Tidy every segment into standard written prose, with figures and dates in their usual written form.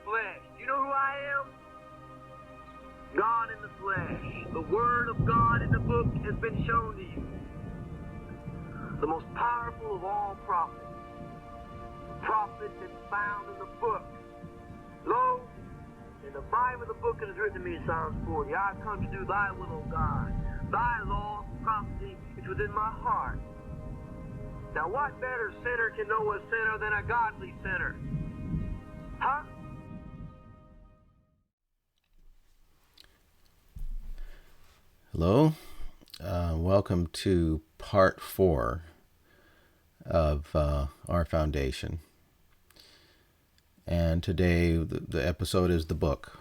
flesh. You know who I am? God in the flesh. The Word of God in the book has been shown to you. The most powerful of all prophets. The prophet that's found in the book. Lo, in the volume of the book it is written to me in Psalms 40, I have come to do thy will, O God. Thy law, prophecy, is within my heart. Now what better sinner can know a sinner than a godly sinner? Huh? Hello, welcome to part 4 of our foundation. And today the episode is the book.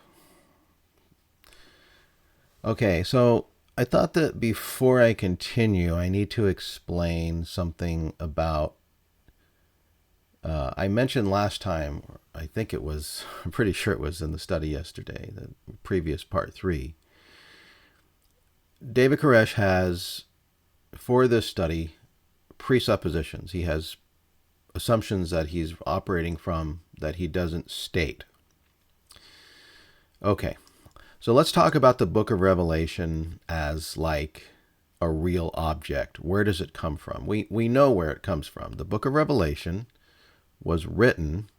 Okay, so I thought that before I continue, I need to explain something about, I mentioned last time, I'm pretty sure it was in the study yesterday, the previous part 3. David Koresh has, for this study, presuppositions. He has assumptions that he's operating from that he doesn't state. Okay, so let's talk about the book of Revelation as like a real object. Where does it come from? We know where it comes from. The book of Revelation was written,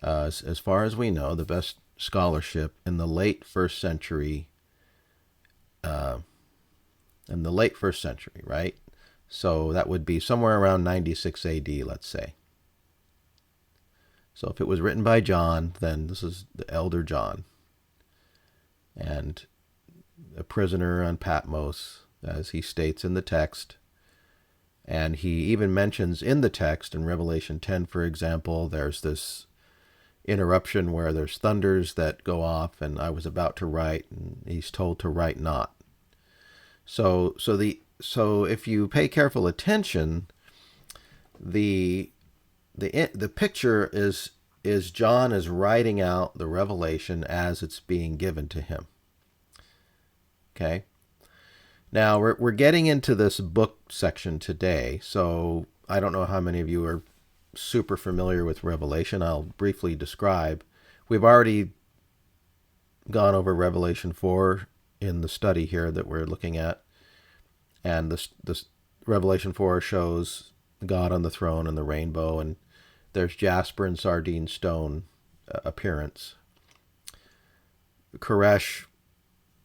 as far as we know, the best scholarship in the late first century, right? So that would be somewhere around 96 AD, let's say. So if it was written by John, then this is the elder John. And a prisoner on Patmos, as he states in the text. And he even mentions in the text, in Revelation 10, for example, there's this interruption where there's thunders that go off, and I was about to write, and he's told to write not. So if you pay careful attention, the picture is John is writing out the revelation as it's being given to him. Okay. Now we're getting into this book section today, so I don't know how many of you are super familiar with Revelation. I'll briefly describe. We've already gone over Revelation 4 in the study here that we're looking at. And this Revelation 4 shows God on the throne and the rainbow, and there's jasper and sardine stone appearance. Koresh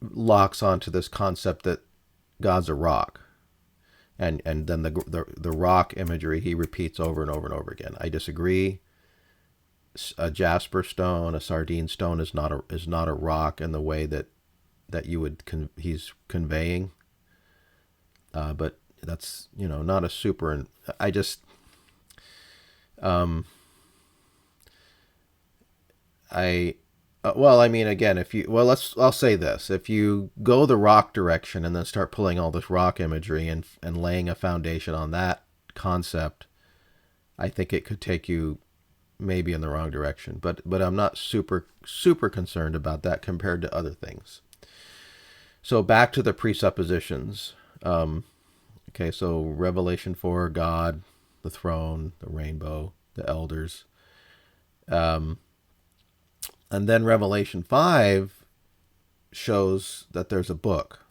locks onto this concept that God's a rock, and then the rock imagery he repeats over and over and over again. I disagree. A jasper stone, a sardine stone is not a rock in the way that he's conveying. But that's, not a super, I just, again, I'll say this, if you go the rock direction and then start pulling all this rock imagery and laying a foundation on that concept, I think it could take you maybe in the wrong direction, but I'm not super concerned about that compared to other things. So back to the presuppositions. Okay, so Revelation 4, God, the throne, the rainbow, the elders. And then Revelation 5 shows that there's a book.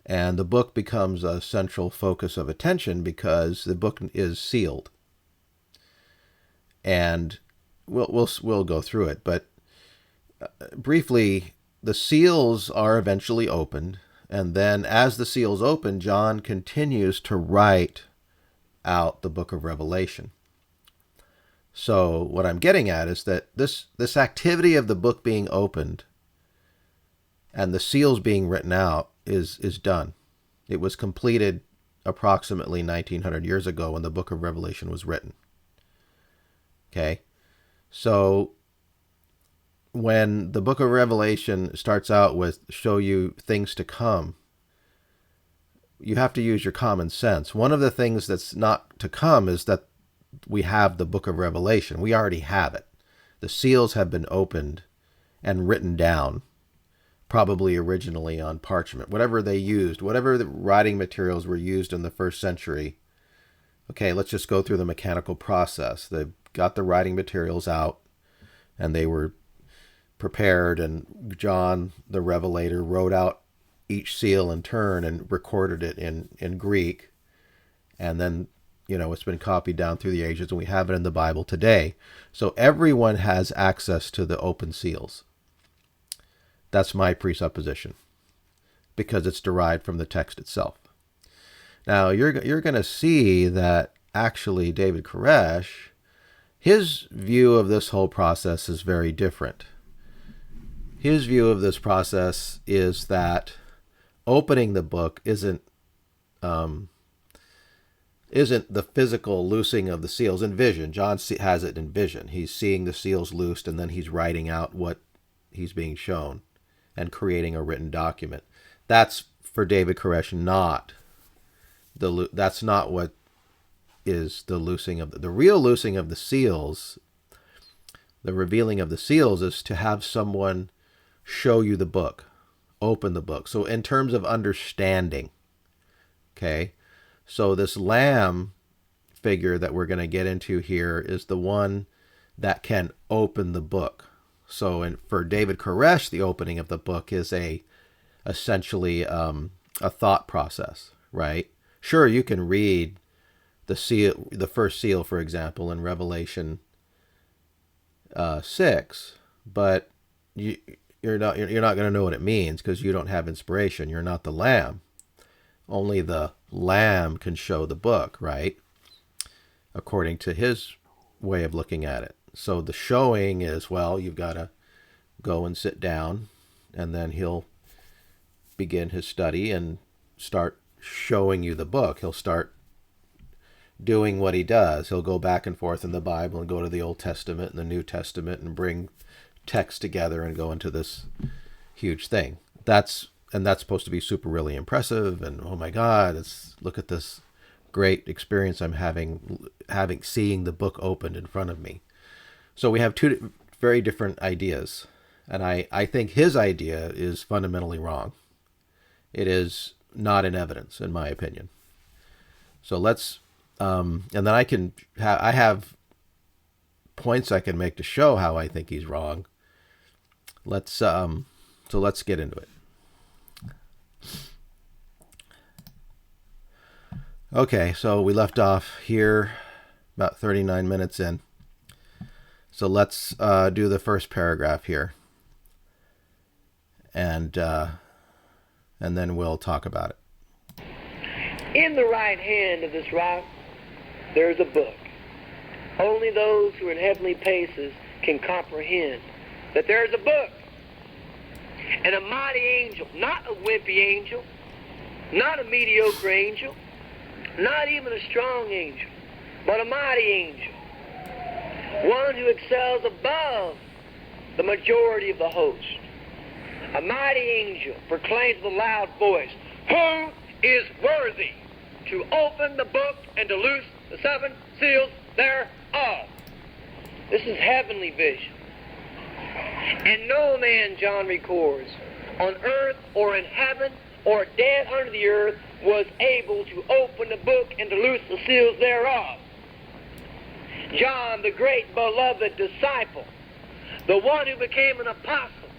And the book becomes a central focus of attention because the book is sealed. And we'll go through it, but briefly, the seals are eventually opened. And then as the seals open, John continues to write out the book of Revelation. So what I'm getting at is that this activity of the book being opened and the seals being written out is done. It was completed approximately 1900 years ago when the book of Revelation was written. Okay? So when the book of Revelation starts out with show you things to come, you have to use your common sense. One of the things that's not to come is that we have the book of Revelation. We already have it. The seals have been opened and written down, probably originally on parchment, whatever they used, whatever the writing materials were used in the first century. Okay, let's just go through the mechanical process. They've got the writing materials out. and they were prepared, and John the Revelator wrote out each seal in turn and recorded it in Greek, and then it's been copied down through the ages, and we have it in the Bible today. So everyone has access to the open seals. That's my presupposition, because it's derived from the text itself. Now, you're going to see that actually David Koresh, his view of this whole process is very different. His view of this process is that opening the book isn't the physical loosing of the seals in vision. John has it in vision. He's seeing the seals loosed, and then he's writing out what he's being shown and creating a written document. That's, for David Koresh, that's not what is the loosing of the real loosing of the seals. The revealing of the seals is to have someone show you the book, open the book. So in terms of understanding, okay, so this lamb figure that we're going to get into here is the one that can open the book. So for David Koresh, the opening of the book is essentially a thought process, right? Sure, you can read the first seal, for example, in Revelation 6, but you're not going to know what it means because you don't have inspiration. You're not the lamb. Only the lamb can show the book, right? According to his way of looking at it. So the showing is, well, you've got to go and sit down, and then he'll begin his study and start showing you the book. He'll start doing what he does. He'll go back and forth in the Bible and go to the Old Testament and the New Testament and bring text together and go into this huge thing. That's supposed to be super really impressive, and oh my God, look at this great experience I'm having seeing the book opened in front of me. So we have two very different ideas, and I think his idea is fundamentally wrong. It is not in evidence, in my opinion. So let's and then I have points I can make to show how I think he's wrong. Let's get into it. Okay, so we left off here about 39 minutes in. So let's do the first paragraph here, and then we'll talk about it. In the right hand of this rock, there is a book. Only those who are in heavenly places can comprehend that there is a book. And a mighty angel, not a wimpy angel, not a mediocre angel, not even a strong angel, but a mighty angel, one who excels above the majority of the host. A mighty angel proclaims with a loud voice, "Who is worthy to open the book and to loose the 7 seals thereof?" This is heavenly vision. And no man, John records, on earth or in heaven or dead under the earth was able to open the book and to loose the seals thereof. John, the great beloved disciple, the one who became an apostle,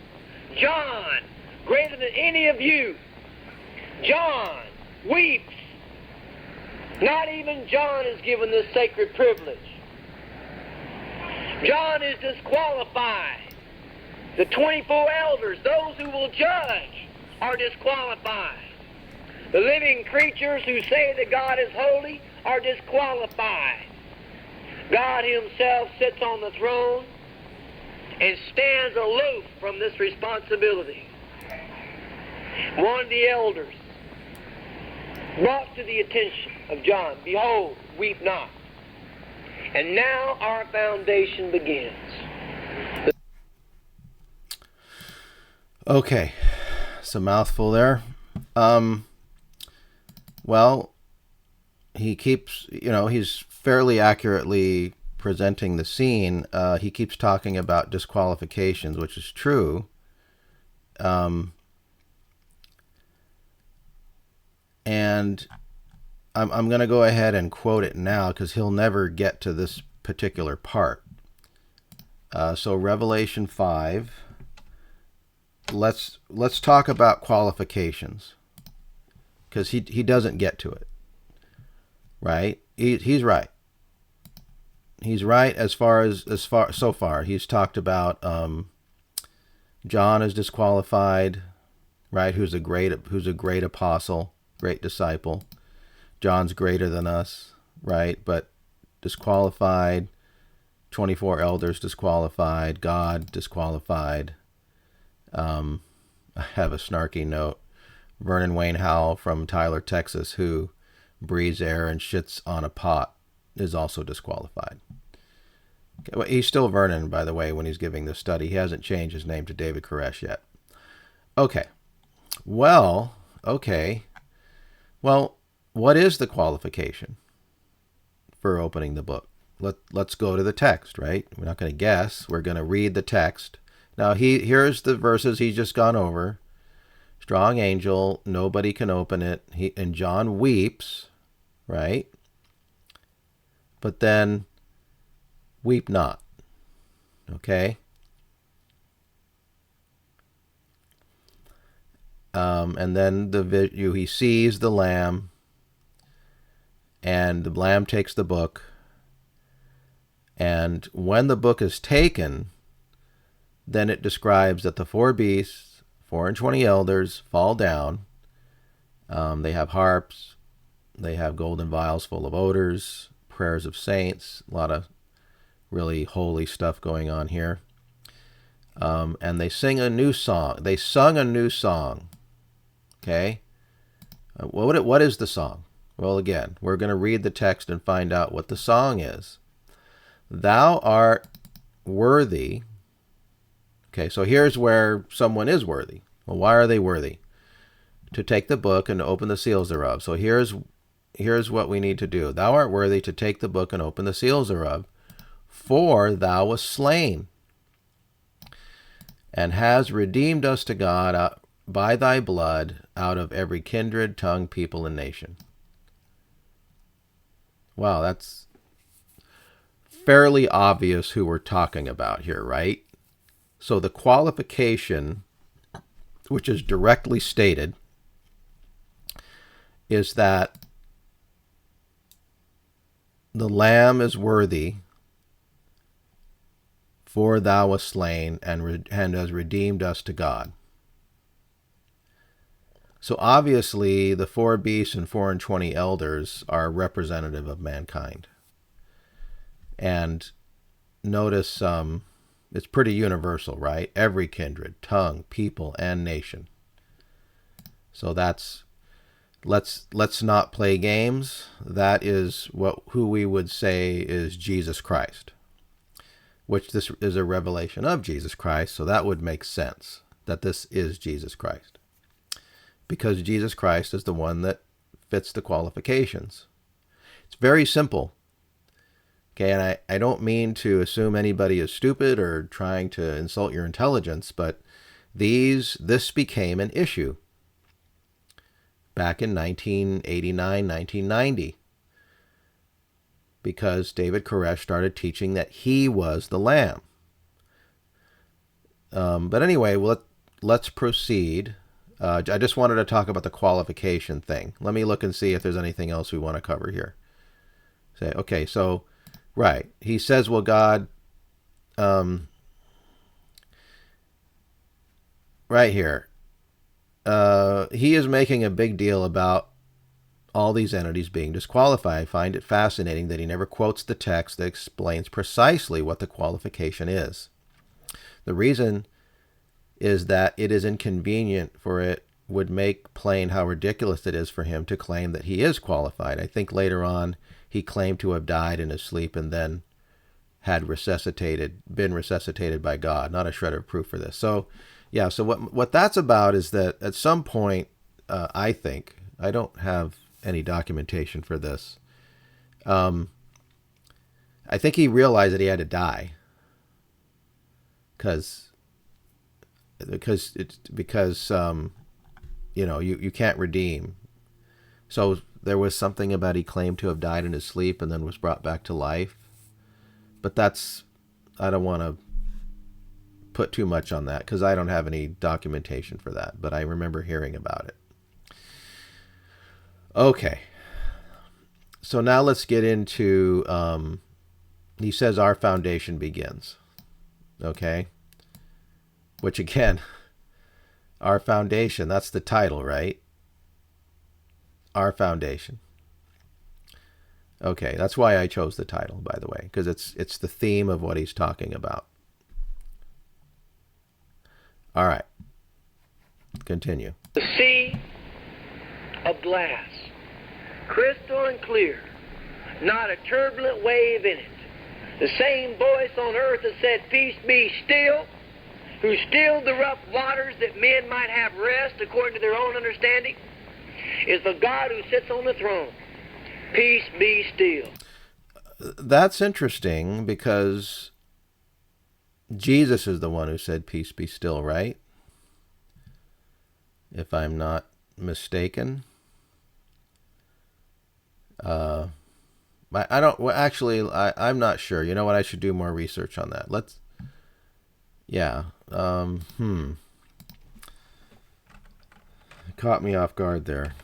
John, greater than any of you, John weeps. Not even John is given this sacred privilege. John is disqualified. The 24 elders, those who will judge, are disqualified. The living creatures who say that God is holy are disqualified. God himself sits on the throne and stands aloof from this responsibility. One of the elders brought to the attention of John, "Behold, weep not." And now our foundation begins. Okay, it's a mouthful there. Well, he keeps, he's fairly accurately presenting the scene. He keeps talking about disqualifications, which is true. And I'm going to go ahead and quote it now because he'll never get to this particular part. So Revelation 5. Let's talk about qualifications, because he doesn't get to it. Right? He's right. He's right as far so far. He's talked about John is disqualified, right? Who's a great apostle, great disciple. John's greater than us, right? But disqualified. 24 elders disqualified. God disqualified. I have a snarky note. Vernon Wayne Howell from Tyler, Texas, who breathes air and shits on a pot, is also disqualified. Okay, well, he's still Vernon, by the way, when he's giving this study. He hasn't changed his name to David Koresh yet. Okay. Well, what is the qualification for opening the book? Let's go to the text, right? We're not going to guess. We're going to read the text. Now, here's the verses he's just gone over. Strong angel, nobody can open it. And John weeps, right? But then, weep not. Okay? And then he sees the Lamb, and the Lamb takes the book. And when the book is taken, then it describes that the 4 beasts, 24 elders, fall down. They have harps. They have golden vials full of odors, prayers of saints, a lot of really holy stuff going on here. And they sing a new song. They sung a new song. Okay? What is the song? Well, again, we're going to read the text and find out what the song is. Thou art worthy. Okay, so here's where someone is worthy. Well, why are they worthy? To take the book and to open the seals thereof. So here's what we need to do. Thou art worthy to take the book and open the seals thereof, for thou wast slain, and has redeemed us to God by thy blood out of every kindred, tongue, people, and nation. Wow, that's fairly obvious who we're talking about here, right? So the qualification, which is directly stated, is that the Lamb is worthy, for thou wast slain, and has redeemed us to God. So obviously the 4 beasts and 24 elders are representative of mankind. And notice it's pretty universal, right? Every kindred, tongue, people, and nation. So let's not play games. That is who we would say is Jesus Christ, which this is a revelation of Jesus Christ. So that would make sense that this is Jesus Christ, because Jesus Christ is the one that fits the qualifications. It's very simple. Okay, and I don't mean to assume anybody is stupid or trying to insult your intelligence, but this became an issue back in 1989, 1990, because David Koresh started teaching that he was the Lamb. But anyway, let's proceed. I just wanted to talk about the qualification thing. Let me look and see if there's anything else we want to cover here. Okay, so, right. He says, well, God, right here, he is making a big deal about all these entities being disqualified. I find it fascinating that he never quotes the text that explains precisely what the qualification is. The reason is that it is inconvenient, for it would make plain how ridiculous it is for him to claim that he is qualified. I think later on he claimed to have died in his sleep and then had been resuscitated by God. Not a shred of proof for this. So, yeah, so what that's about is that at some point, I think, I don't have any documentation for this, I think he realized that he had to die because you can't redeem. So there was something about he claimed to have died in his sleep and then was brought back to life. But I don't want to put too much on that because I don't have any documentation for that, but I remember hearing about it. Okay. So now let's get into, he says our foundation begins. Okay. Which again, our foundation, that's the title, right? Our foundation. Okay, that's why I chose the title, by the way, because it's the theme of what he's talking about. All right. Continue. The sea of glass, crystal and clear, not a turbulent wave in it. The same voice on earth that said, "Peace be still," who stilled the rough waters that men might have rest according to their own understanding, is the God who sits on the throne. Peace be still. That's interesting because Jesus is the one who said, "Peace be still," right? If I'm not mistaken. I don't, well, actually, I'm not sure. You know what? I should do more research on that. Yeah. Caught me off guard there.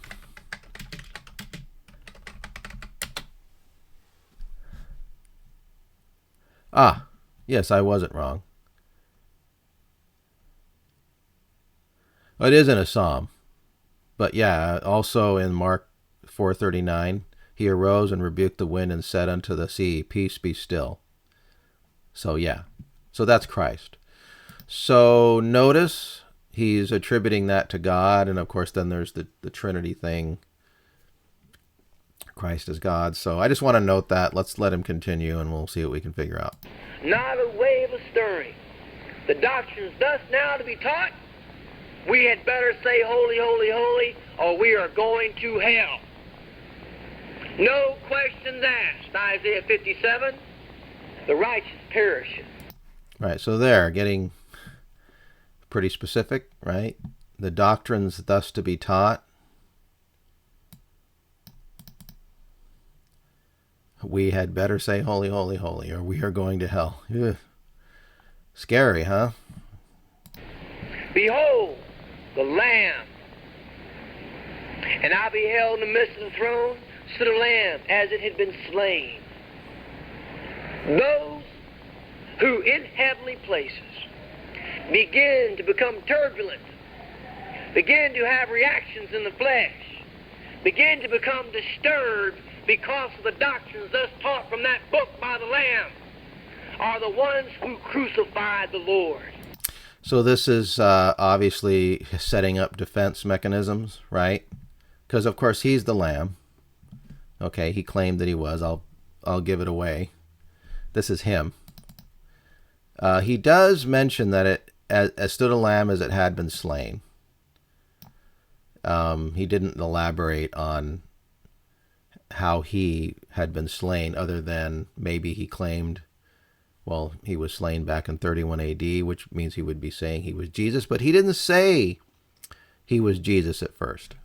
Ah, yes, I wasn't wrong. It is in a psalm. But yeah, also in Mark 4:39, he arose and rebuked the wind and said unto the sea, "Peace, be still." So yeah, so that's Christ. So notice he's attributing that to God, and of course then there's the Trinity thing. Christ is God. So I just want to note that. Let's let him continue, and we'll see what we can figure out. Not a wave of stirring. The doctrines thus now to be taught, we had better say, "Holy, holy, holy," or we are going to hell. No questions asked. Isaiah 57, the righteous perisheth. Right, so there, getting pretty specific, right? The doctrines thus to be taught. We had better say, "Holy, holy, holy," or we are going to hell. Ugh. Scary, huh? Behold, the Lamb. And I beheld in the midst of the throne stood a Lamb as it had been slain. Those who in heavenly places begin to become turbulent, begin to have reactions in the flesh, begin to become disturbed because of the doctrines thus taught from that book by the Lamb, are the ones who crucified the Lord. So this is obviously setting up defense mechanisms, right? Because of course he's the Lamb. Okay, he claimed that he was. I'll give it away. This is him. He does mention that it as stood a lamb as it had been slain. He didn't elaborate on how he had been slain, other than maybe he claimed, well, he was slain back in 31 AD, which means he would be saying he was Jesus, but he didn't say he was Jesus at first.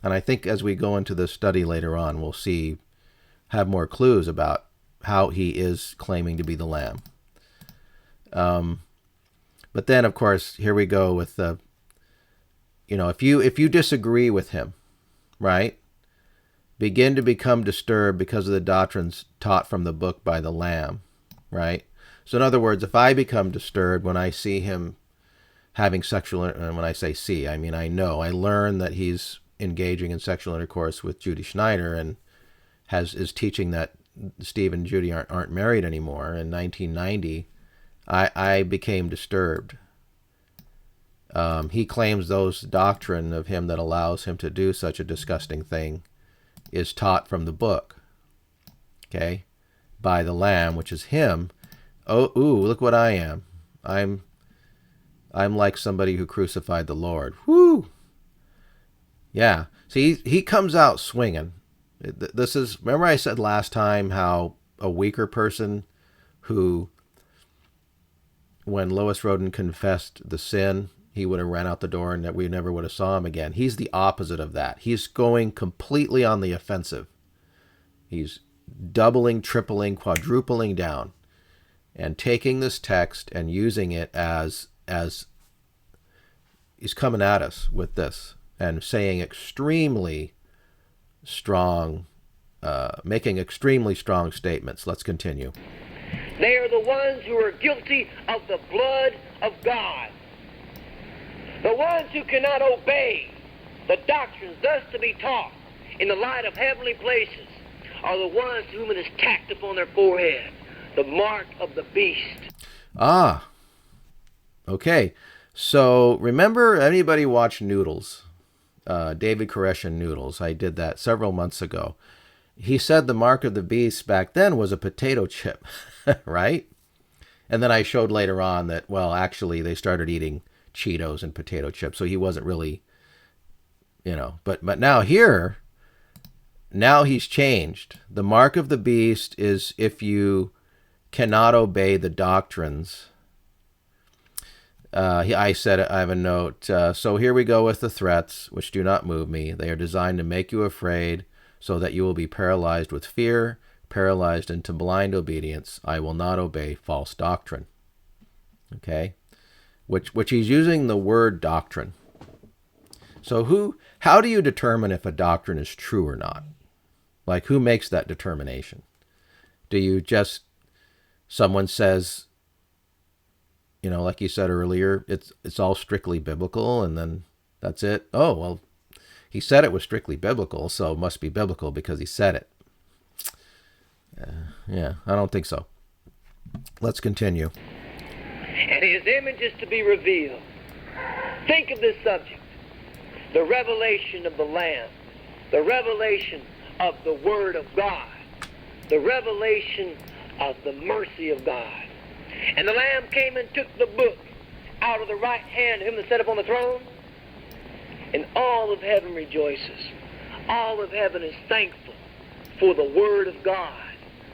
And I think as we go into this study later on, we'll have more clues about how he is claiming to be the Lamb. But then, of course, here we go with the, if you disagree with him, right, begin to become disturbed because of the doctrines taught from the book by the Lamb, right? So in other words, if I become disturbed when I see him having sexual, and when I say see, I mean I learn that he's engaging in sexual intercourse with Judy Schneider and is teaching that Steve and Judy aren't married anymore in 1990, I became disturbed. He claims those doctrine of him that allows him to do such a disgusting thing is taught from the book, okay, by the Lamb, which is him. Oh, ooh, look what I am. I'm like somebody who crucified the Lord. Whoo! Yeah. See, he comes out swinging. This is, remember I said last time how a weaker person who, when Lois Roden confessed the sin, he would have ran out the door and that we never would have saw him again. He's the opposite of that. He's going completely on the offensive. He's doubling, tripling, quadrupling down. and taking this text and using it as he's coming at us with this and saying extremely strong, making extremely strong statements. Let's continue. They are the ones who are guilty of the blood of God. The ones who cannot obey the doctrines thus to be taught in the light of heavenly places are the ones to whom it is tacked upon their forehead, the mark of the beast. Ah, okay. So remember, anybody watch Noodles? David Koresh and Noodles. I did that several months ago. He said the mark of the beast back then was a potato chip, right? And then I showed later on that, well, actually they started eating Cheetos and potato chips. So he wasn't really, but now here, now he's changed. The mark of the beast is if you cannot obey the doctrines. I said, I have a note. So here we go with the threats, which do not move me. They are designed to make you afraid so that you will be paralyzed with fear, paralyzed into blind obedience. I will not obey false doctrine. Okay? Which he's using the word doctrine. So how do you determine if a doctrine is true or not? Like, who makes that determination? Do you just, someone says, like you said earlier, it's all strictly biblical, and then that's it? Oh, well, he said it was strictly biblical, so it must be biblical because he said it. Yeah, I don't think so. Let's continue. And his image is to be revealed. Think of this subject. The revelation of the Lamb. The revelation of the Word of God. The revelation of the mercy of God. And the Lamb came and took the book out of the right hand of him that sat upon the throne. And all of heaven rejoices. All of heaven is thankful for the Word of God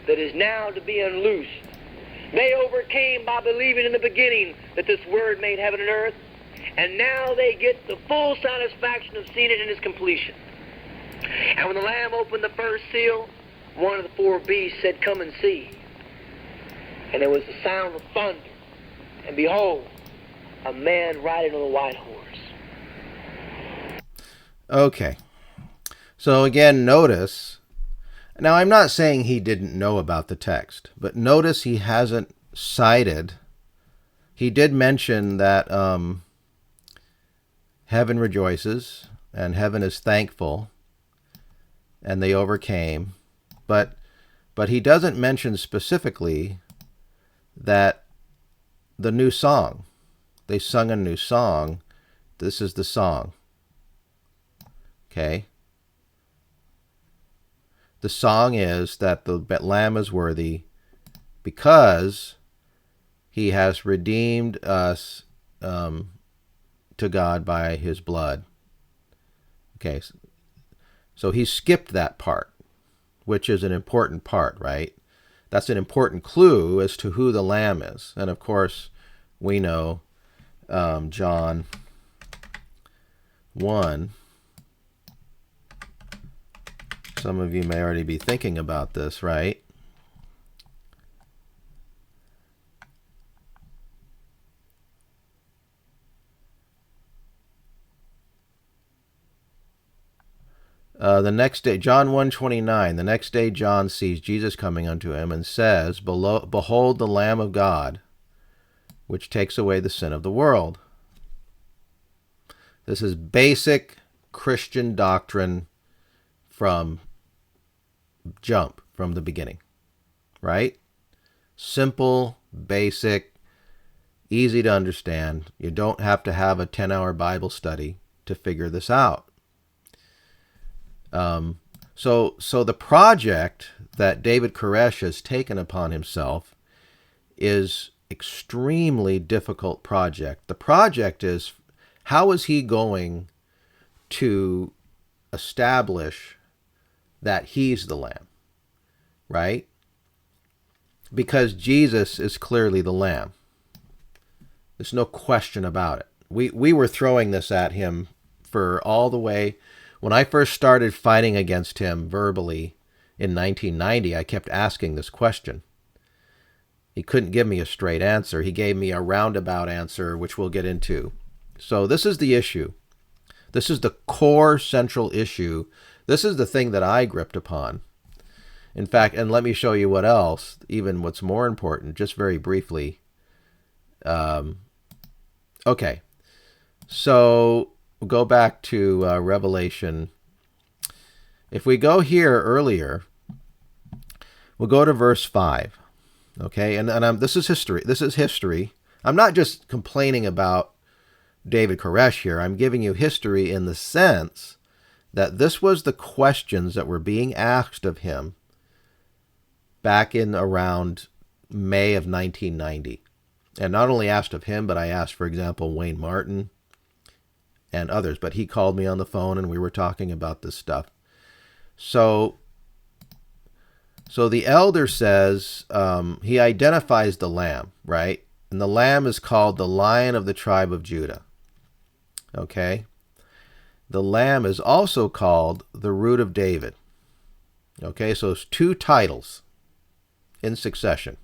that is now to be unloosed. They overcame by believing in the beginning that this Word made heaven and earth. And now they get the full satisfaction of seeing it in its completion. And when the Lamb opened the first seal, one of the four beasts said, "Come and see." And there was the sound of thunder. And behold, a man riding on a white horse. Okay. So again, notice. Now, I'm not saying he didn't know about the text, but notice he hasn't cited. He did mention that heaven rejoices and heaven is thankful and they overcame. But he doesn't mention specifically that the new song, they sung a new song. This is the song. Okay. The song is that the Lamb is worthy because he has redeemed us to God by his blood. Okay. So he skipped that part, which is an important part, right? That's an important clue as to who the Lamb is. And of course, we know John 1. Some of you may already be thinking about this, right? The next day, John 1:29, the next day John sees Jesus coming unto him and says, "Behold the Lamb of God, which takes away the sin of the world." This is basic Christian doctrine from the beginning, right? Simple, basic, easy to understand. You don't have to have a 10-hour Bible study to figure this out. So the project that David Koresh has taken upon himself is extremely difficult project. The project is, how is he going to establish that he's the Lamb, right? Because Jesus is clearly the Lamb. There's no question about it. We were throwing this at him for all the way. When I first started fighting against him verbally in 1990, I kept asking this question. He couldn't give me a straight answer. He gave me a roundabout answer, which we'll get into. So this is the issue. This is the core central issue. This is the thing that I gripped upon. In fact, and let me show you what else, even what's more important, just very briefly. Okay, so we'll go back to Revelation. If we go here earlier, we'll go to verse 5. Okay, and this is history. This is history. I'm not just complaining about David Koresh here. I'm giving you history in the sense that this was the questions that were being asked of him back in around May of 1990. And not only asked of him, but I asked, for example, Wayne Martin and others. But he called me on the phone and we were talking about this stuff. So the elder says, he identifies the lamb, right? And the lamb is called the Lion of the tribe of Judah. Okay? The lamb is also called the Root of David. Okay, so it's two titles in succession.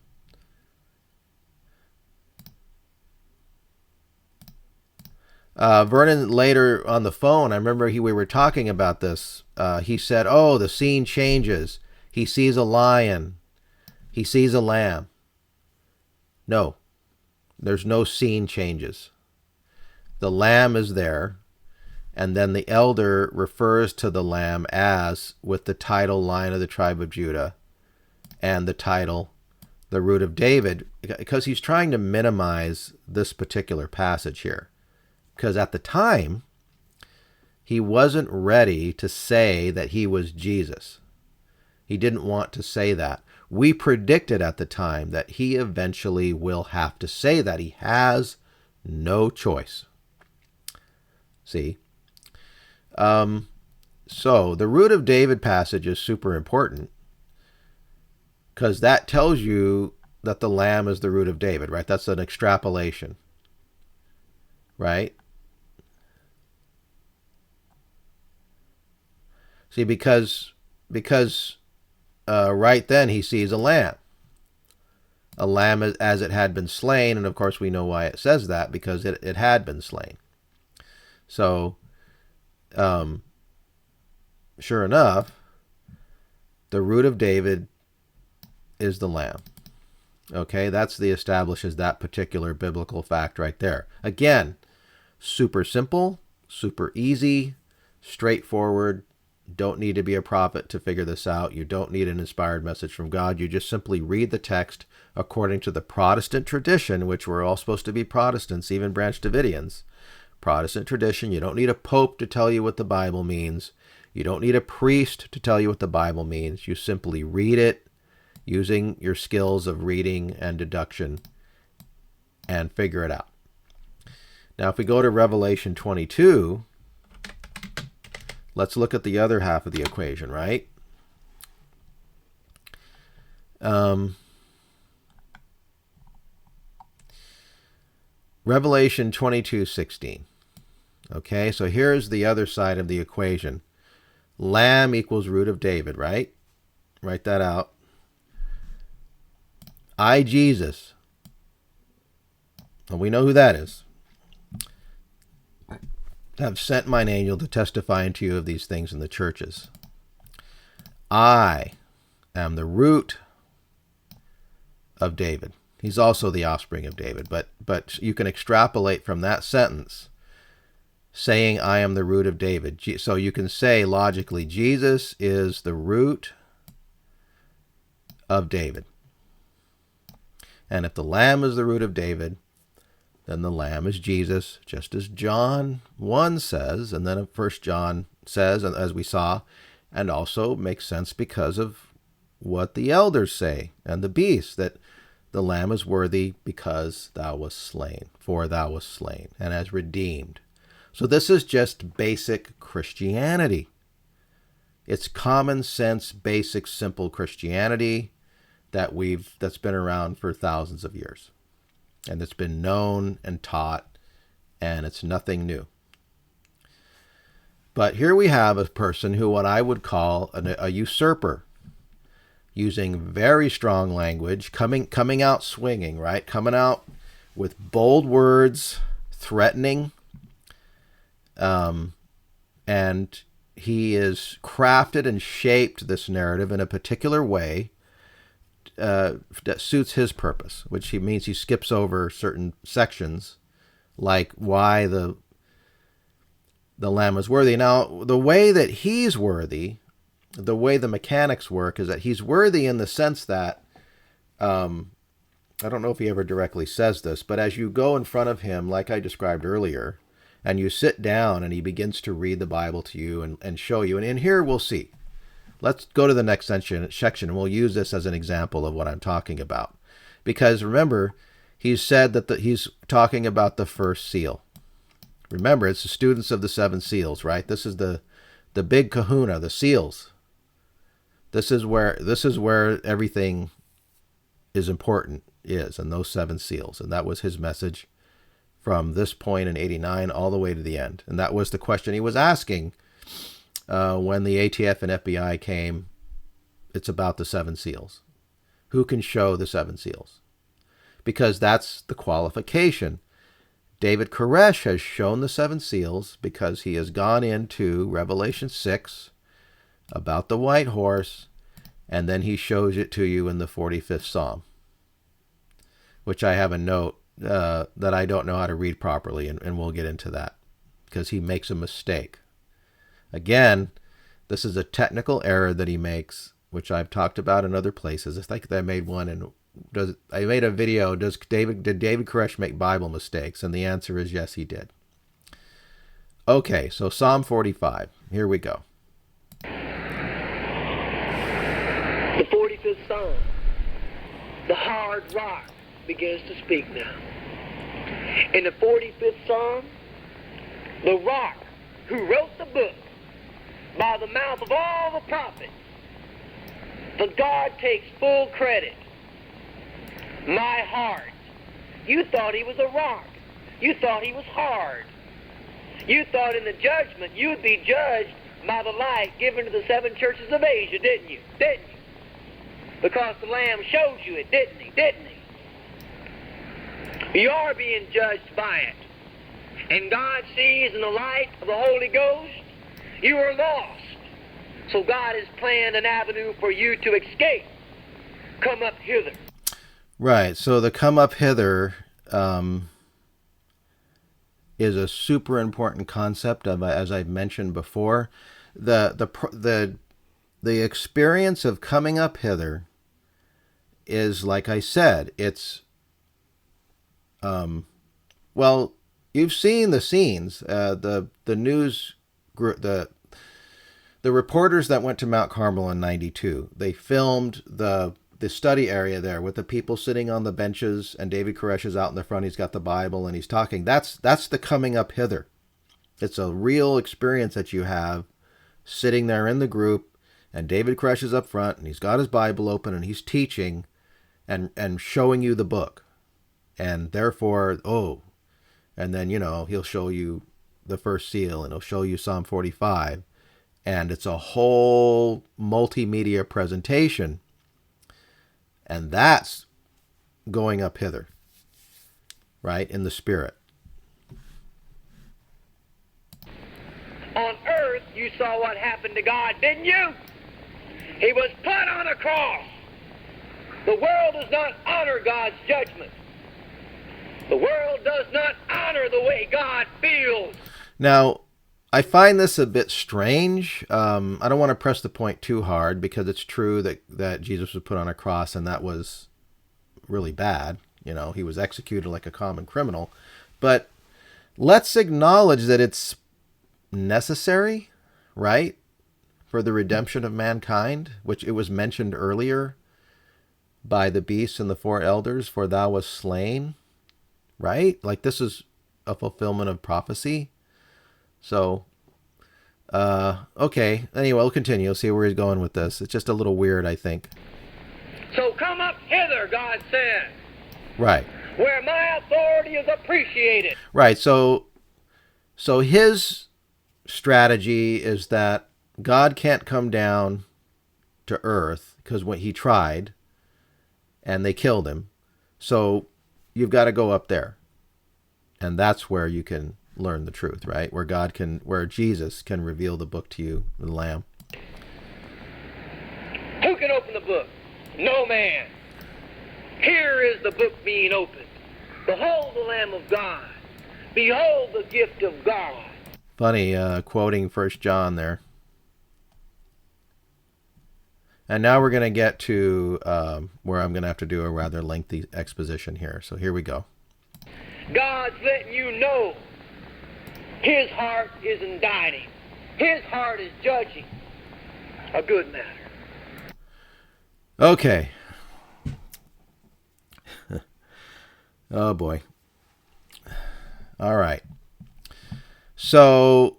Vernon later on the phone, I remember we were talking about this. He said, oh, the scene changes. He sees a lion. He sees a lamb. No, there's no scene changes. The lamb is there, and then the elder refers to the lamb as with the title Lion of the tribe of Judah and the title the Root of David, because he's trying to minimize this particular passage here. Because at the time, he wasn't ready to say that he was Jesus. He didn't want to say that. We predicted at the time that he eventually will have to say that. He has no choice. See? So the Root of David passage is super important because that tells you that the lamb is the root of David, right? That's an extrapolation, right? See, because right then he sees a lamb as it had been slain, and of course we know why it says that, because it had been slain. So, sure enough, the Root of David is the lamb. Okay, that's establishes that particular biblical fact right there. Again, super simple, super easy, straightforward. Don't need to be a prophet to figure this out. You don't need an inspired message from God. You just simply read the text according to the Protestant tradition, which we're all supposed to be Protestants, even Branch Davidians. Protestant tradition. You don't need a pope to tell you what the Bible means. You don't need a priest to tell you what the Bible means. You simply read it using your skills of reading and deduction and figure it out. Now, if we go to Revelation 22, let's look at the other half of the equation, right? Revelation 22:16. Okay, so here's the other side of the equation. Lamb equals Root of David, right? Write that out. I, Jesus, and we know who that is, have sent mine angel to testify unto you of these things in the churches. I am the root of David. He's also the offspring of David, but you can extrapolate from that sentence saying I am the root of David. So you can say logically, Jesus is the root of David. And if the lamb is the root of David, then the lamb is Jesus, just as John 1 says, and then 1 John says, as we saw, and also makes sense because of what the elders say and the beast, that the lamb is worthy because thou wast slain, for thou wast slain, and as redeemed. So this is just basic Christianity. It's common sense, basic, simple Christianity that's been around for thousands of years. And it's been known and taught, and it's nothing new. But here we have a person who what I would call a usurper, using very strong language, coming out swinging, right? Coming out with bold words, threatening, and he is crafted and shaped this narrative in a particular way that suits his purpose, which means he skips over certain sections, like why the Lamb is worthy. Now, the way that he's worthy, the way the mechanics work, is that he's worthy in the sense that, I don't know if he ever directly says this, but as you go in front of him, like I described earlier, and you sit down and he begins to read the Bible to you and show you, and in here we'll see. Let's go to the next section, and we'll use this as an example of what I'm talking about. Because remember, he's said that he's talking about the first seal. Remember, it's the students of the seven seals, right? This is the big kahuna, the seals. This is where everything is important, and those seven seals. And that was his message from this point in 89 all the way to the end. And that was the question he was asking when the ATF and FBI came. It's about the seven seals. Who can show the seven seals? Because that's the qualification. David Koresh has shown the seven seals because he has gone into Revelation 6 about the white horse, and then he shows it to you in the 45th Psalm, which I have a note that I don't know how to read properly, and we'll get into that because he makes a mistake. Again, this is a technical error that he makes, which I've talked about in other places. I think I made one, and I made a video. Did David Koresh make Bible mistakes? And the answer is yes, he did. Okay, so Psalm 45. Here we go. The 45th Psalm. The hard rock begins to speak now. In the 45th Psalm, the rock who wrote the book by the mouth of all the prophets, the God takes full credit. My heart. You thought he was a rock. You thought he was hard. You thought in the judgment you would be judged by the light given to the seven churches of Asia, didn't you? Didn't you? Because the Lamb showed you it, didn't he? Didn't he? You are being judged by it. And God sees in the light of the Holy Ghost, you are lost. So God has planned an avenue for you to escape. Come up hither. Right. So the come up hither is a super important concept of, as I've mentioned before, the experience of coming up hither is, like I said, it's well, you've seen the scenes, the news group, the reporters that went to Mount Carmel in '92. They filmed the study area there with the people sitting on the benches, and David Koresh is out in the front. He's got the Bible and he's talking. That's the coming up hither. It's a real experience that you have sitting there in the group, and David Koresh is up front and he's got his Bible open and he's teaching and showing you the book. And therefore, and then, he'll show you the first seal and he'll show you Psalm 45. And it's a whole multimedia presentation. And that's going up hither, right, in the Spirit. On earth, you saw what happened to God, didn't you? He was put on a cross. The world does not honor God's judgment. The world does not honor the way God feels. Now, I find this a bit strange. I don't want to press the point too hard because it's true that Jesus was put on a cross and that was really bad. He was executed like a common criminal. But let's acknowledge that it's necessary, right, for the redemption of mankind, which it was mentioned earlier by the beast and the four elders, for thou wast slain, right? Like this is a fulfillment of prophecy. So, okay. Anyway, we'll continue. We'll see where he's going with this. It's just a little weird, I think. So come up hither, God said. Right. Where my authority is appreciated. Right. So his strategy is that God can't come down to earth because when he tried and they killed him. So you've got to go up there. And that's where you can learn the truth, right? Where Jesus can reveal the book to you, the Lamb. Who can open the book? No man. Here is the book being opened. Behold the Lamb of God. Behold the gift of God. Funny, quoting 1 John there. And now we're going to get to where I'm going to have to do a rather lengthy exposition here. So here we go. God's letting you know his heart is indicting. His heart is judging a good matter. Okay. Oh, boy. All right. So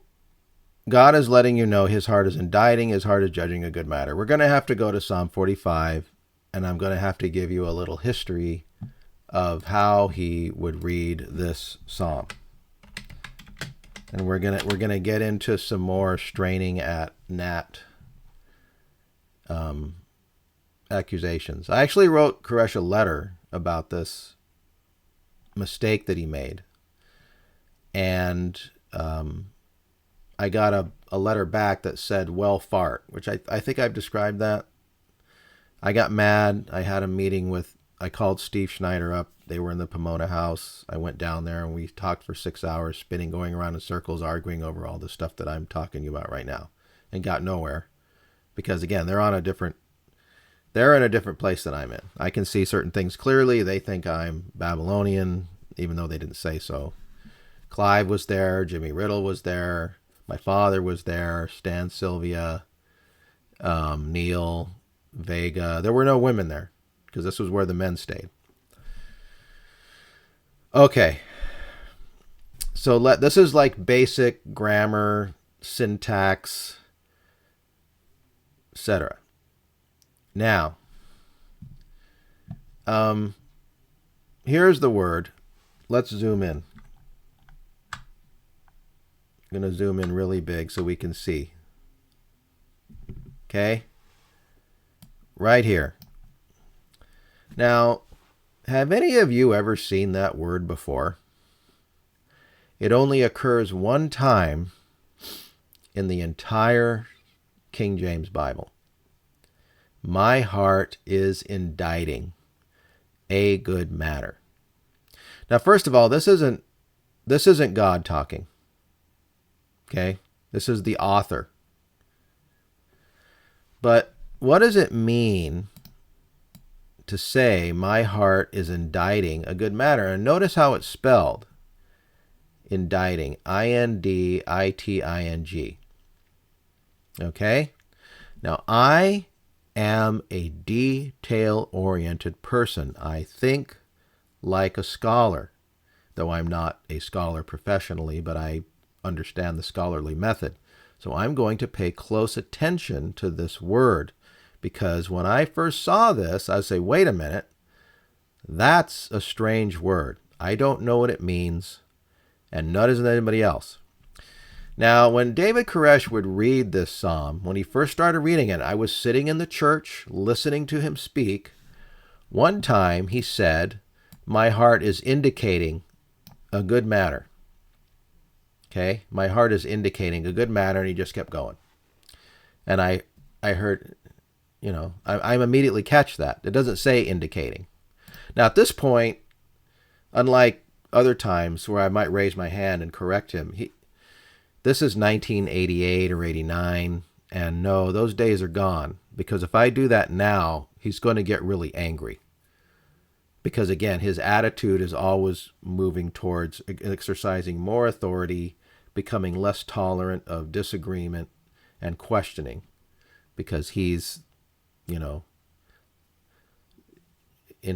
God is letting you know his heart is indicting, his heart is judging a good matter. We're going to have to go to Psalm 45, and I'm going to have to give you a little history of how he would read this psalm. And we're gonna get into some more straining at gnat accusations. I actually wrote Koresh a letter about this mistake that he made. And I got a letter back that said, well, fart, which I think I've described that. I got mad. I had a meeting I called Steve Schneider up. They were in the Pomona house. I went down there and we talked for 6 hours, going around in circles, arguing over all the stuff that I'm talking to you about right now, and got nowhere. Because again, they're in a different place than I'm in. I can see certain things clearly. They think I'm Babylonian, even though they didn't say so. Clive was there. Jimmy Riddle was there. My father was there. Stan Sylvia, Neil, Vega. There were no women there because this was where the men stayed. Okay. So this is like basic grammar, syntax, etc. Now, here's the word. Let's zoom in. I'm going to zoom in really big so we can see. Okay? Right here. Now, have any of you ever seen that word before? It only occurs one time in the entire King James Bible. My heart is indicting a good matter. Now, first of all, this isn't God talking. Okay? This is the author. But what does it mean to say my heart is indicting a good matter? And notice how it's spelled. Indicting. I-N-D-I-T-I-N-G. Okay? Now, I am a detail-oriented person. I think like a scholar, though I'm not a scholar professionally, but I understand the scholarly method. So I'm going to pay close attention to this word, because when I first saw this, I say, wait a minute, that's a strange word. I don't know what it means, and nor does anybody else. Now, when David Koresh would read this psalm, when he first started reading it, I was sitting in the church listening to him speak. One time he said, my heart is indicating a good matter. Okay? My heart is indicating a good matter, and he just kept going. And I heard, I immediately catch that. It doesn't say indicating. Now, at this point, unlike other times where I might raise my hand and correct him, this is 1988 or 89, and no, those days are gone, because if I do that now, he's going to get really angry. Because again, his attitude is always moving towards exercising more authority, becoming less tolerant of disagreement and questioning, because he's, in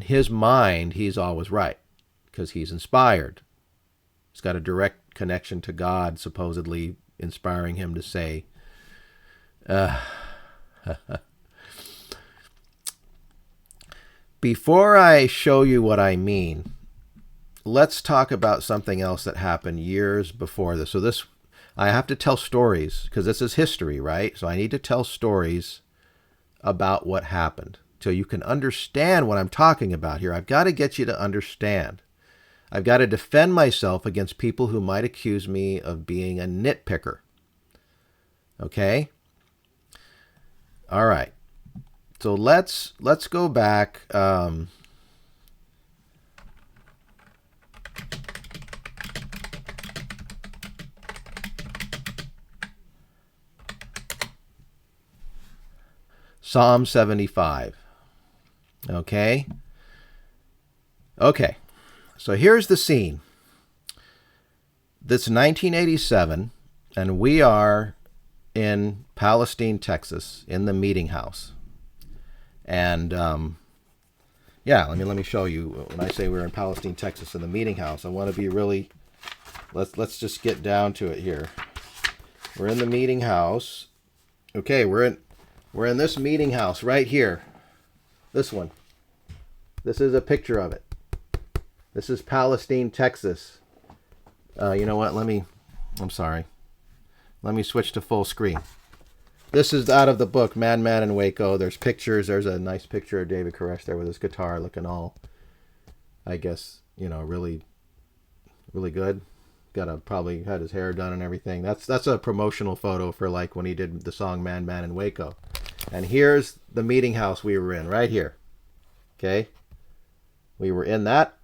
his mind, he's always right, because he's inspired. He's got a direct connection to God, supposedly inspiring him to say, Before I show you what I mean, let's talk about something else that happened years before this. So I have to tell stories, because this is history, right? So I need to tell stories about what happened. So you can understand what I'm talking about here. I've got to get you to understand. I've got to defend myself against people who might accuse me of being a nitpicker. Okay? All right. So let's go back. Psalm 75. Okay? Okay. So here's the scene. This is 1987, and we are in Palestine, Texas, in the meeting house. And yeah, let me show you. When I say we're in Palestine, Texas, in the meeting house, I want to be really. Let's just get down to it here. We're in the meeting house. Okay, we're in this meeting house right here. This one. This is a picture of it. This is Palestine, Texas. You know what? I'm sorry. Let me switch to full screen. This is out of the book, Madman in Waco. There's pictures. There's a nice picture of David Koresh there with his guitar looking all, I guess, really, really good. Probably had his hair done and everything. That's a promotional photo for like when he did the song Madman in Waco. And here's the meeting house we were in, right here. Okay? We were in that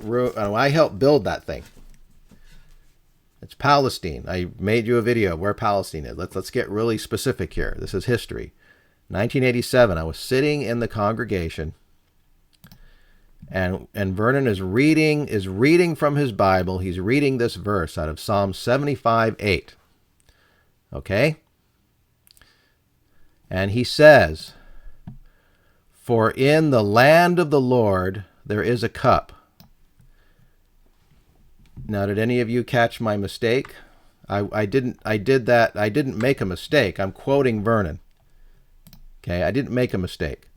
room. I helped build that thing. It's Palestine. I made you a video of where Palestine is. Let's get really specific here. This is history. 1987, I was sitting in the congregation, and Vernon is reading from his Bible. He's reading this verse out of Psalm 75:8. Okay? And he says, "For in the land of the Lord there is a cup." Now, did any of you catch my mistake? I didn't make a mistake. I'm quoting Vernon. Okay, I didn't make a mistake.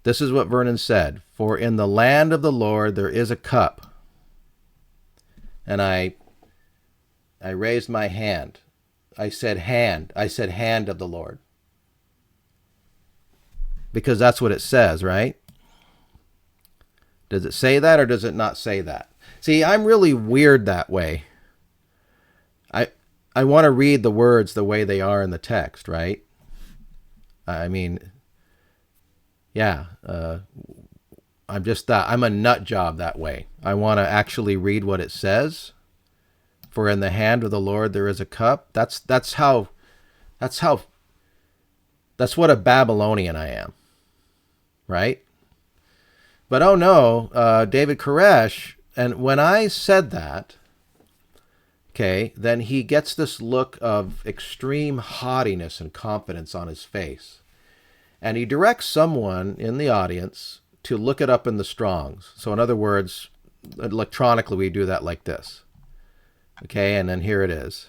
This is what Vernon said. "For in the land of the Lord there is a cup." And I raised my hand. I said hand. I said hand of the Lord. Because that's what it says, right? Does it say that or does it not say that? See, I'm really weird that way. I want to read the words the way they are in the text, right? I mean, yeah, I'm a nut job that way. I want to actually read what it says. For in the hand of the Lord there is a cup. That's what a Babylonian I am, right? But oh no, David Koresh, and when I said that, okay, then he gets this look of extreme haughtiness and confidence on his face. And he directs someone in the audience to look it up in the Strongs. So in other words, electronically we do that like this. Okay, and then here it is.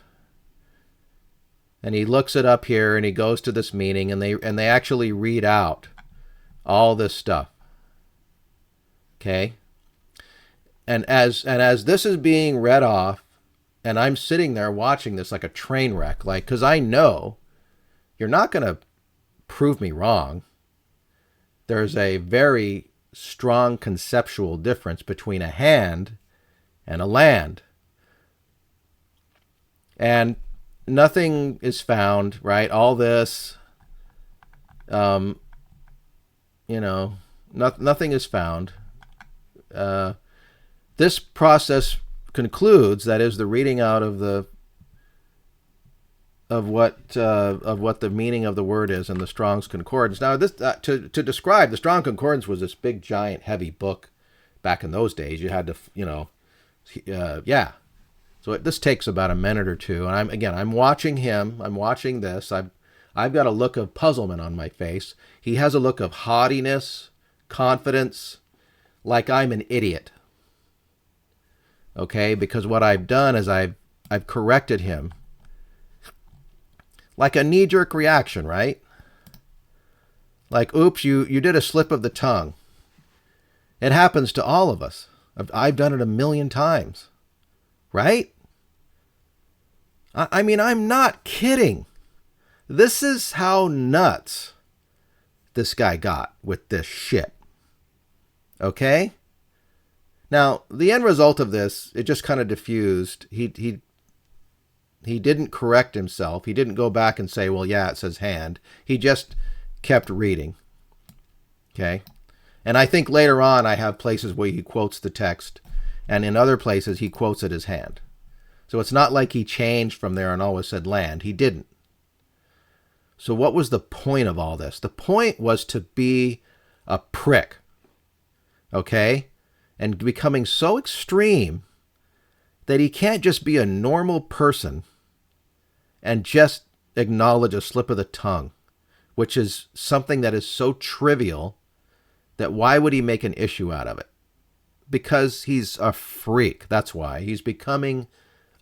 And he looks it up here and he goes to this meeting and they actually read out all this stuff. Okay? And as this is being read off, and I'm sitting there watching this like a train wreck, like, because I know you're not going to prove me wrong. There's a very strong conceptual difference between a hand and a land. And nothing is found, right? All this, nothing is found. This process concludes, that is the reading out of what the meaning of the word is in the Strong's Concordance. Now, this to describe the Strong Concordance was this big, giant, heavy book back in those days. You had to, yeah. So this takes about a minute or two, and I'm watching him. I'm watching this. I've got a look of puzzlement on my face. He has a look of haughtiness, confidence, like I'm an idiot. Okay, because what I've done is I've corrected him. Like a knee-jerk reaction, right? Like, oops, you did a slip of the tongue. It happens to all of us. I've done it a million times. Right? I mean, I'm not kidding. This is how nuts this guy got with this shit. Okay? Now, the end result of this, it just kind of diffused. He didn't correct himself. He didn't go back and say, well, yeah, it says hand. He just kept reading. Okay? And I think later on I have places where he quotes the text, and in other places he quotes it as hand. So it's not like he changed from there and always said land. He didn't. So what was the point of all this? The point was to be a prick. Okay? And becoming so extreme that he can't just be a normal person and just acknowledge a slip of the tongue, which is something that is so trivial that why would he make an issue out of it? Because he's a freak. That's why. He's becoming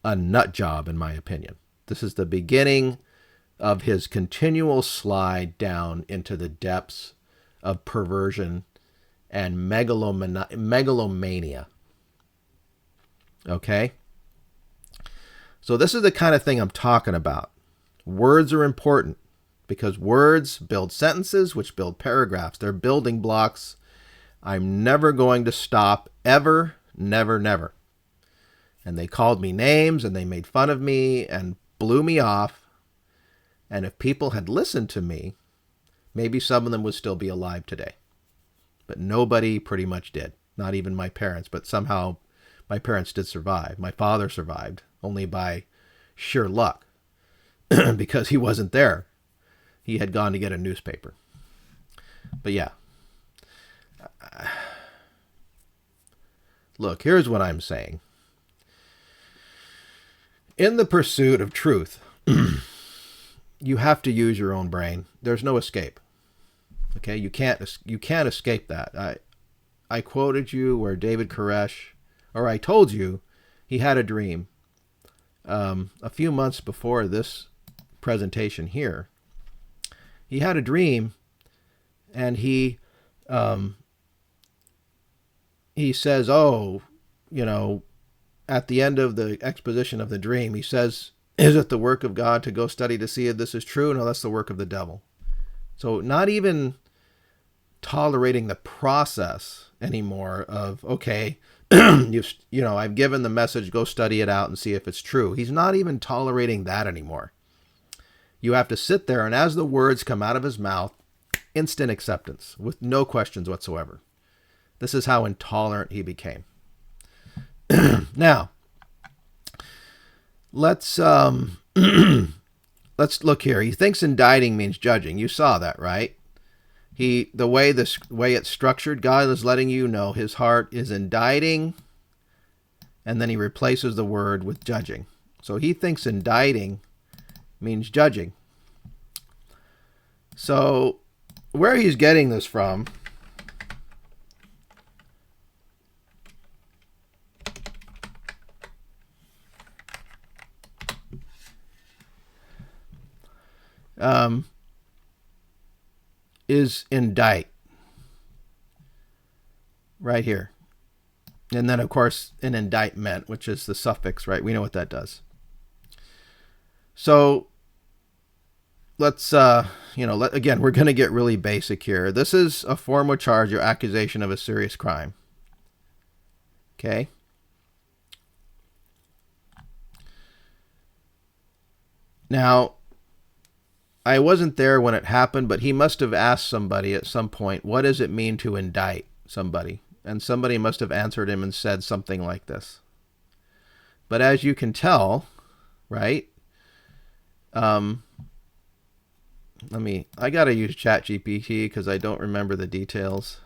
a nut job, in my opinion. This is the beginning of his continual slide down into the depths of perversion and megalomania. Okay? So this is the kind of thing I'm talking about. Words are important because words build sentences, which build paragraphs. They're building blocks. I'm never going to stop, ever, never, never. And they called me names and they made fun of me and blew me off. And if people had listened to me, maybe some of them would still be alive today. But nobody pretty much did. Not even my parents. But somehow my parents did survive. My father survived only by sheer luck because he wasn't there. He had gone to get a newspaper. But yeah. Look, here's what I'm saying. In the pursuit of truth, you have to use your own brain. There's no escape. Okay, you can't escape that. I quoted you where David Koresh, or I told you he had a dream a few months before this presentation here. He had a dream, and he says, oh, you know, at the end of the exposition of the dream, he says, is it the work of God to go study to see if this is true? No, that's the work of the devil. So not even tolerating the process anymore of, okay, I've given the message, go study it out and see if it's true. He's not even tolerating that anymore. You have to sit there, and as the words come out of his mouth, instant acceptance with no questions whatsoever. This is how intolerant he became. Now, let's look here. He thinks indicting means judging. You saw that, right? The way it's structured, God is letting you know his heart is indicting, and then he replaces the word with judging. So he thinks indicting means judging. So where he's getting this from is indict. Right here. And then, of course, an indictment, which is the suffix, right? We know what that does. So let's, again, we're going to get really basic here. This is a formal charge or accusation of a serious crime. Okay? Now, I wasn't there when it happened, but he must have asked somebody at some point, what does it mean to indict somebody? And somebody must have answered him and said something like this. But as you can tell, right? I got to use ChatGPT because I don't remember the details.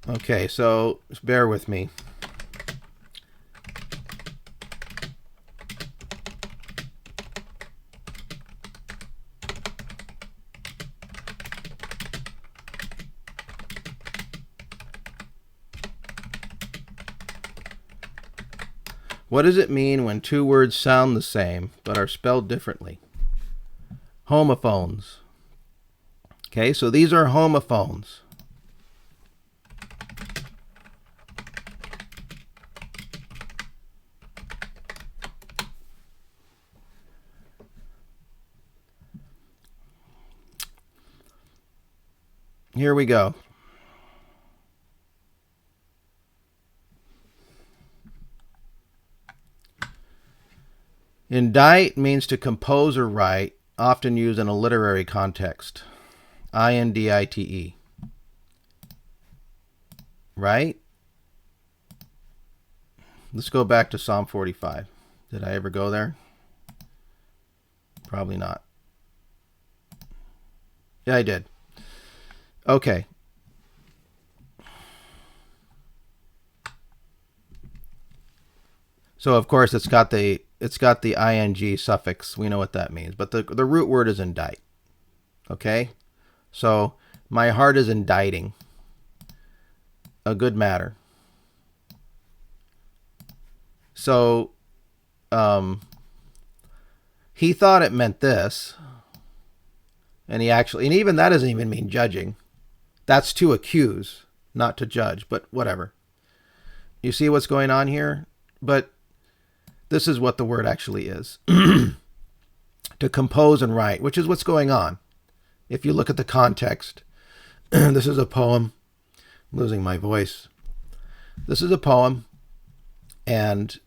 Okay, so bear with me. What does it mean when two words sound the same but are spelled differently? Homophones. Okay, so these are homophones. here we go. Indite means to compose or write, often used in a literary context. I-N-D-I-T-E. Right? Let's go back to Psalm 45. Did I ever go there? Probably not. Yeah, I did. Okay. So of course it's got the ing suffix. We know what that means. But the root word is indite. Okay? So my heart is inditing a good matter. So he thought it meant this. And even that doesn't even mean judging. That's to accuse, not to judge, but whatever. You see what's going on here? But this is what the word actually is. To compose and write, which is what's going on. If you look at the context, this is a poem. I'm losing my voice. This is a poem. And,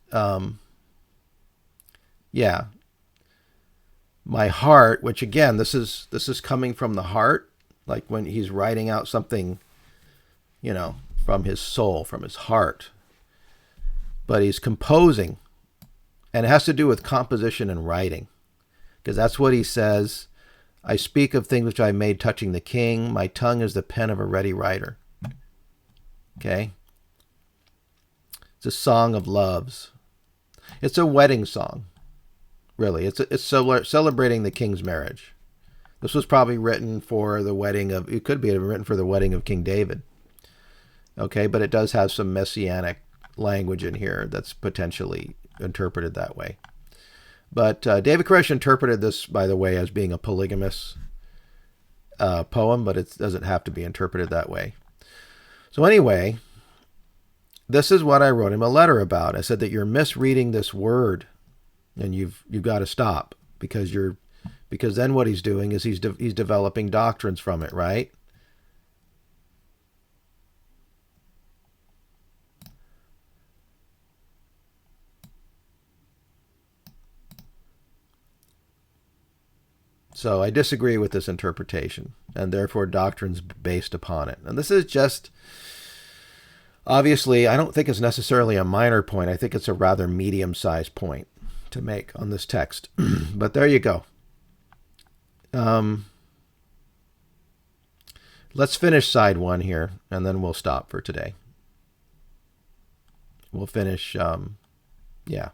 yeah. My heart, which again, this is coming from the heart. Like when he's writing out something, from his soul, from his heart. But he's composing. And it has to do with composition and writing. Because that's what he says. I speak of things which I made touching the king. My tongue is the pen of a ready writer. Okay? It's a song of loves. It's a wedding song. Really. It's celebrating the king's marriage. This was probably written for the wedding of... It could be written for the wedding of King David. Okay? But it does have some messianic language in here that's potentially interpreted that way. But David Koresh interpreted this, by the way, as being a polygamous poem, but it doesn't have to be interpreted that way. So anyway, this is what I wrote him a letter about. I said that you're misreading this word, and you've got to stop because then what he's doing is he's developing doctrines from it, right? So I disagree with this interpretation, and therefore doctrines based upon it. And this is just, obviously, I don't think it's necessarily a minor point. I think it's a rather medium-sized point to make on this text. But there you go. Let's finish side one here, and then we'll stop for today. We'll finish, yeah.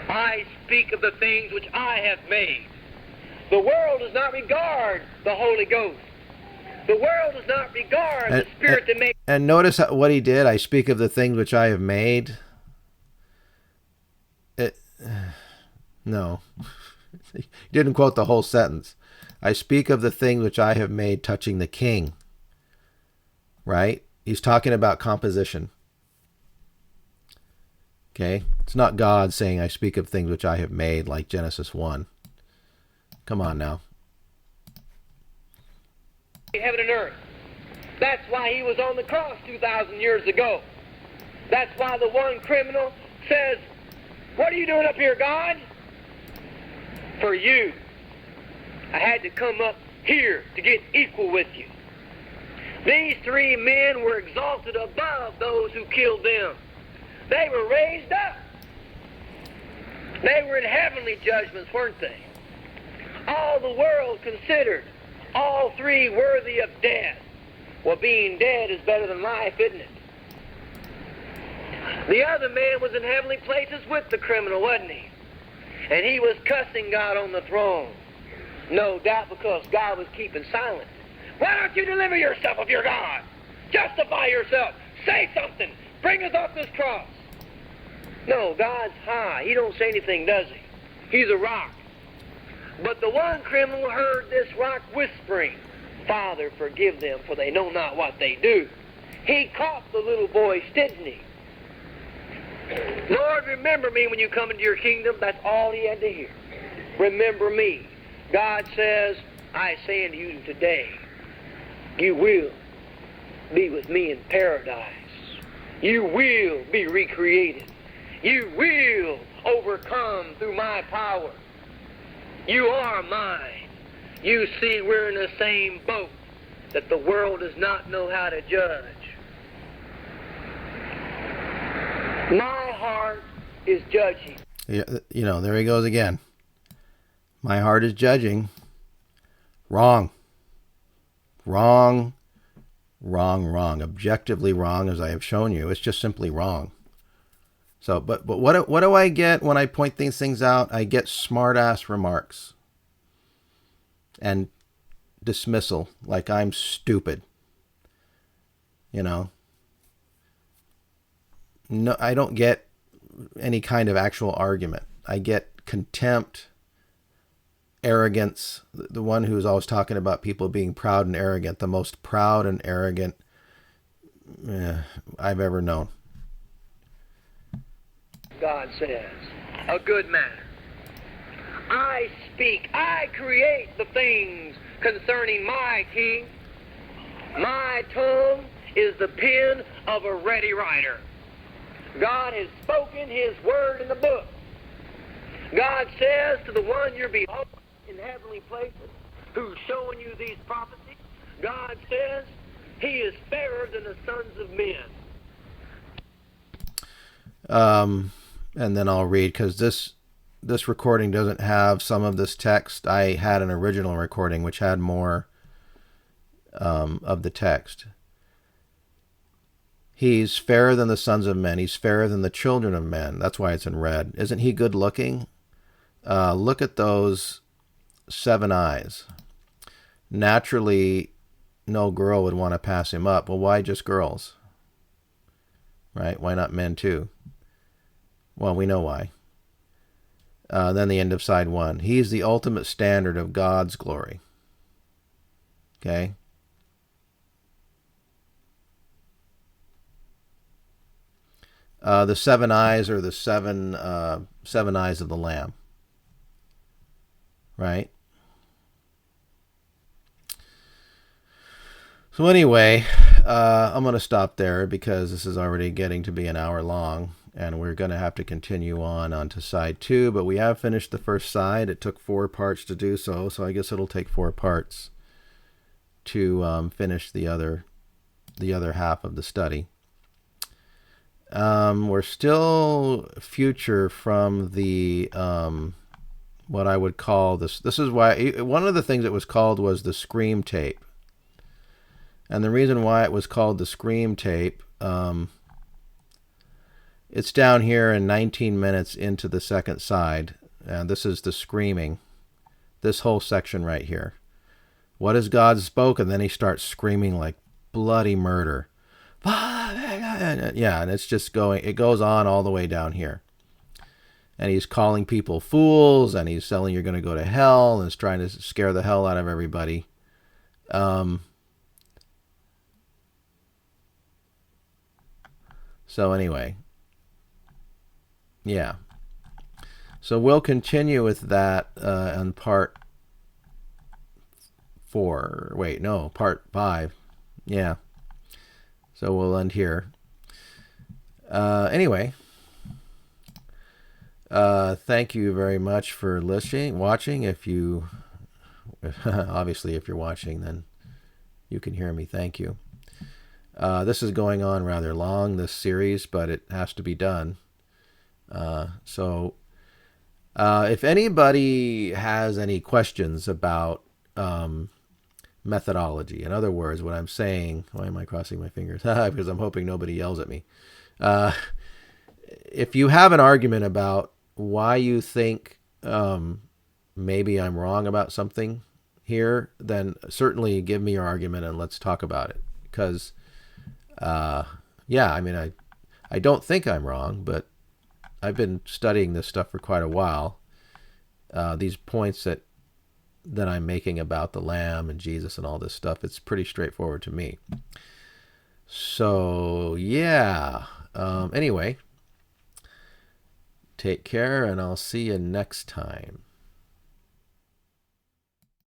I speak of the things which I have made. The world does not regard the Holy Ghost. The world does not regard the Spirit that made. And notice what he did. I speak of the things which I have made. No. He didn't quote the whole sentence. I speak of the things which I have made touching the king. Right? He's talking about composition. Okay? It's not God saying, I speak of things which I have made, like Genesis 1. Come on now. Heaven and earth. That's why he was on the cross 2,000 years ago. That's why the one criminal says, what are you doing up here, God? For you. I had to come up here to get equal with you. These three men were exalted above those who killed them. They were raised up. They were in heavenly judgments, weren't they? All the world considered all three worthy of death. Well, being dead is better than life, isn't it? The other man was in heavenly places with the criminal, wasn't he? And he was cussing God on the throne. No doubt because God was keeping silent. Why don't you deliver yourself if you're God? Justify yourself. Say something. Bring us off this cross. No, God's high. He don't say anything, does he? He's a rock. But the one criminal heard this rock whispering, Father, forgive them, for they know not what they do. He caught the little voice, didn't he? Lord, remember me when you come into your kingdom. That's all he had to hear. Remember me. God says, I say unto you today, you will be with me in paradise. You will be recreated. You will overcome through my power. You are mine. You see, we're in the same boat that the world does not know how to judge. My heart is judging. Yeah, there he goes again. My heart is judging. Wrong. Wrong. Wrong, wrong. Objectively wrong, as I have shown you. It's just simply wrong. So, but what do I get when I point these things out? I get smart-ass remarks and dismissal, like I'm stupid. No, I don't get any kind of actual argument. I get contempt, arrogance. The one who's always talking about people being proud and arrogant, the most proud and arrogant I've ever known. God says, a good manner. I speak, I create the things concerning my king. My tongue is the pen of a ready writer. God has spoken his word in the book. God says to the one you're beholding in heavenly places, who's showing you these prophecies, God says he is fairer than the sons of men. And then I'll read, because this recording doesn't have some of this text. I had an original recording which had more of the text. He's fairer than the sons of men. He's fairer than the children of men. That's why it's in red. Isn't he good looking? Look at those 7 eyes. Naturally, no girl would want to pass him up. Well, why just girls? Right? Why not men too? Well, we know why. Then the end of side 1. He's the ultimate standard of God's glory. Okay? The 7 eyes are the seven eyes of the Lamb. Right? So anyway, I'm going to stop there because this is already getting to be an hour long. And we're going to have to continue on to side 2. But we have finished the first side. It took 4 parts to do so. So I guess it'll take 4 parts to finish the other half of the study. We're still future from the what I would call this. This is why one of the things it was called was the scream tape. And the reason why it was called the scream tape, it's down here in 19 minutes into the second side. And this is the screaming. This whole section right here. What has God spoken? Then he starts screaming like bloody murder. Yeah, and it's just going, it goes on all the way down here. And he's calling people fools, and he's telling you're going to go to hell, and he's trying to scare the hell out of everybody. So anyway, yeah. So we'll continue with that on part 4. Wait, no, part 5. Yeah. So we'll end here. Anyway, thank you very much for watching. If you, obviously, if you're watching, then you can hear me. Thank you. This is going on rather long, this series, but it has to be done. So if anybody has any questions about methodology, in other words, what I'm saying, why am I crossing my fingers? Because I'm hoping nobody yells at me. If you have an argument about why you think maybe I'm wrong about something here, then certainly give me your argument and let's talk about it. Because, yeah, I mean, I don't think I'm wrong, but I've been studying this stuff for quite a while. These points that I'm making about the Lamb and Jesus and all this stuff, it's pretty straightforward to me. So, yeah. Anyway, take care, and I'll see you next time.